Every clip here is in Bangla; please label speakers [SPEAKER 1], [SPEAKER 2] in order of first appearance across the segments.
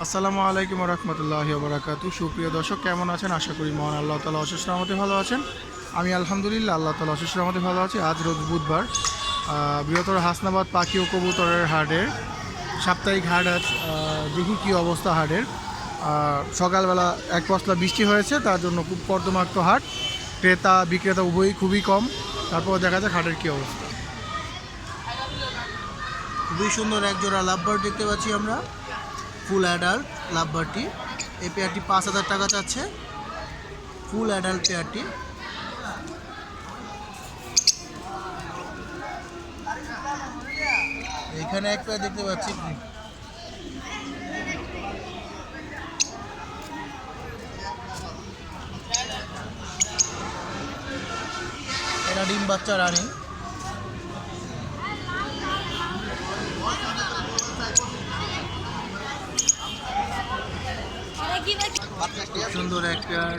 [SPEAKER 1] আসসালামু আলাইকুম রহমতুল্লাহি ওয়া বারাকাতুহু। সুপ্রিয় দর্শক, কেমন আছেন? আশা করি মহান আল্লাহ তাআলা অশেষ রহমতে ভালো আছেন। আমি আলহামদুলিল্লাহ আল্লাহ তাআলা অশেষ রহমতে ভালো আছি। আজ রোজ বুধবার, বৃহত্তর হাসনাবাদ পাখি ও কবুতরের হাটের সাপ্তাহিক হাট। আজ দেখি কী অবস্থা হাটের। সকালবেলা এক পশলা বৃষ্টি হয়েছে, তার জন্য খুব কর্দমাক্ত হাট। ক্রেতা বিক্রেতা উভয়ই খুবই কম। তারপর দেখা যাক হাটের কী অবস্থা। খুবই সুন্দর এক জোড়া লাভবার্ড দেখতে পাচ্ছি আমরা, ফুল অ্যাডাল্ট লাভবার্ডটি। এই পেয়ারটি 5,000 টাকা চাচ্ছে, ফুল অ্যাডাল্ট পেয়ারটি। এখানে এক পেয়ার দেখতে পাচ্ছি, এটা ডিম বাচ্চা রানী। খুব সুন্দর এক পেয়ার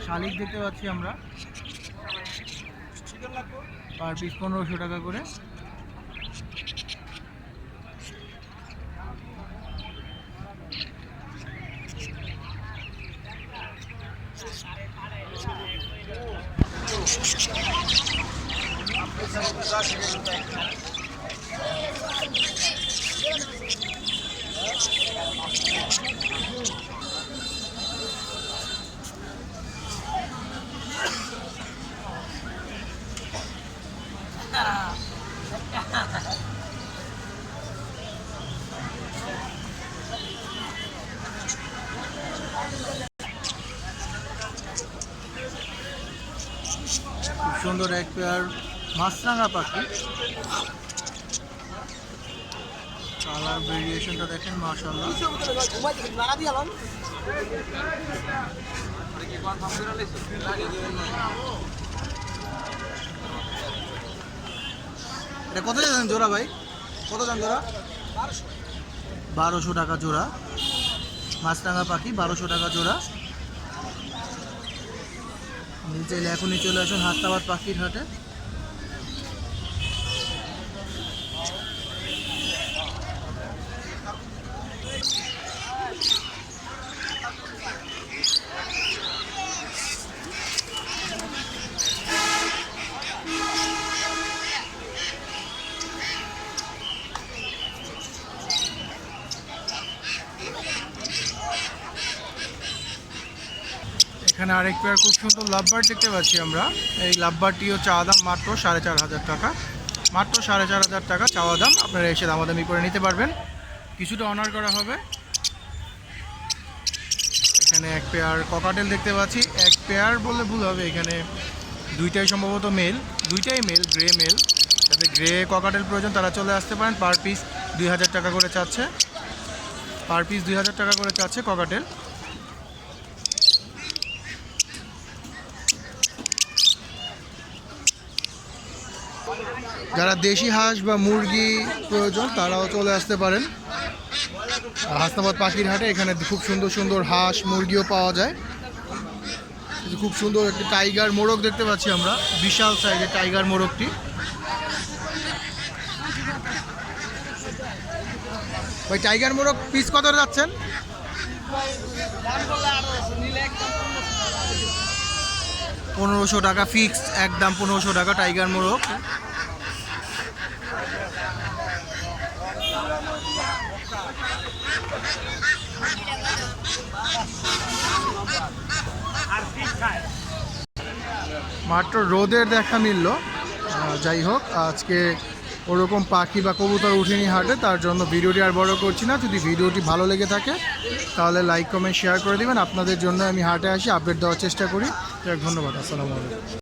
[SPEAKER 1] শালিক দেখতে পাচ্ছি আমরা, পার পিস 1500 টাকা করে। খুব সুন্দর এক পেয়ার মাছরাঙা পাখি, কালার ভেরিয়েশনটা দেখেন মাশাআল্লাহ। এটা কত যাচ্ছেন জোড়া ভাই? কত দাম জোড়া? 1200 টাকা জোড়া। মাছরাঙা পাখি 1200 টাকা জোড়া। নিচে এখনই চলে আসুন হাসনাবাদ পাখির হাটে। এখানে আরেক পেয়ার খুব সুন্দর লাভবার্ড দেখতে পাচ্ছি আমরা। এই লাভবার্ডটিও চাওয়া দাম মাত্র 4,500 টাকা, মাত্র 4,500 টাকা চাওয়া দাম। আপনারা এসে দামাদামি করে নিতে পারবেন, কিছুটা অনার করা হবে। এখানে এক পেয়ার ককাটেল দেখতে পাচ্ছি, এক পেয়ার বললে ভুল হবে, এখানে দুইটাই সম্ভবত মেল, দুইটাই মেল, গ্রে মেল। যাতে গ্রে ককাটেল প্রয়োজন তারা চলে আসতে পারেন। পার পিস 2,000 টাকা করে চাচ্ছে, পার পিস 2,000 টাকা করে চাচ্ছে ককাটেল। যারা দেশি হাঁস বা মুরগি প্রয়োজন তারাও চলে আসতে পারেন হাসনাবাদ পাখির হাটে। এখানে খুব সুন্দর সুন্দর হাঁস মুরগিও পাওয়া যায়। খুব সুন্দর একটি টাইগার মোরগ দেখতে পাচ্ছি আমরা, বিশাল সাইজের টাইগার মোরগটি। ওই টাইগার মোরগ পিস কত যাচ্ছেন? 1500 টাকা ফিক্স, একদম 1500 টাকা টাইগার মোরগ। মাত্র রোদের দেখা মিলল। যাই হোক, আজকে ওরকম পাখি বা কবুতর উঠেনি হাটে, তার জন্য ভিডিওটি আর বড় করছি না। যদি ভিডিওটি ভালো লেগে থাকে তাহলে লাইক কমেন্ট শেয়ার করে দেবেন। আপনাদের জন্য আমি হাটে আসি, আপডেট দেওয়ার চেষ্টা করি। ধন্যবাদ, আসসালামু আলাইকুম।